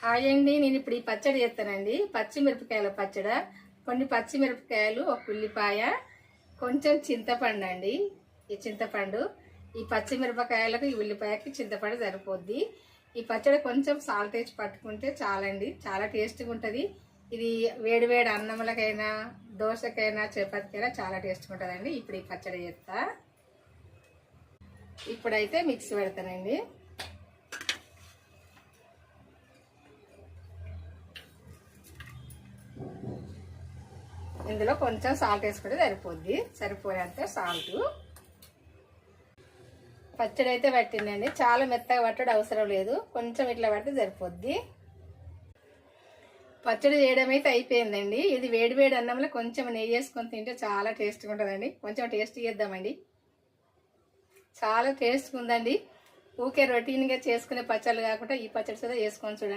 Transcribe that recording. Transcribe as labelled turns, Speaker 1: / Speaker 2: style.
Speaker 1: Hi అండి, నేను ఇప్పుడు ఈ పచ్చడి చేస్తానండి. పచ్చిమిరపకాయల పచ్చడి. కొన్ని పచ్చిమిరపకాయలు, ఒక ఉల్లిపాయ, కొంచెం చింతపండు అండి. ఈ చింతపండు, ఈ పచ్చిమిరపకాయలకు ఈ ఉల్లిపాయకి చింతపండు సరిపోద్ది. ఈ పచ్చడి కొంచెం సాల్ట్ వేసి పట్టుకుంటే చాలండి, చాలా టేస్ట్గా ఉంటుంది. ఇది వేడి వేడి అన్నములకైనా, దోశకైనా, చపాతీకైనా చాలా టేస్ట్గా ఉంటుందండి. ఇప్పుడు ఈ పచ్చడి చేస్తా. ఇప్పుడైతే మిక్సీ పెడతానండి. ఇందులో కొంచెం సాల్ట్ వేసుకుంటే సరిపోద్ది, సరిపోయేంత సాల్ట్. పచ్చడి అయితే పట్టిందండి, చాలా మెత్తగా పట్టడం అవసరం లేదు, కొంచెం ఇట్లా పడితే సరిపోద్ది. పచ్చడి చేయడం అయితే అయిపోయిందండి. ఇది వేడి వేడి అన్నంలో కొంచెం నెయ్యి వేసుకొని తింటే చాలా టేస్ట్గా ఉంటుందండి. కొంచెం టేస్ట్ చేద్దామండి. చాలా టేస్ట్గా ఉందండి. ఊకే రొటీన్గా చేసుకునే పచ్చళ్ళు కాకుండా ఈ పచ్చడి కూడా చేసుకొని చూడండి.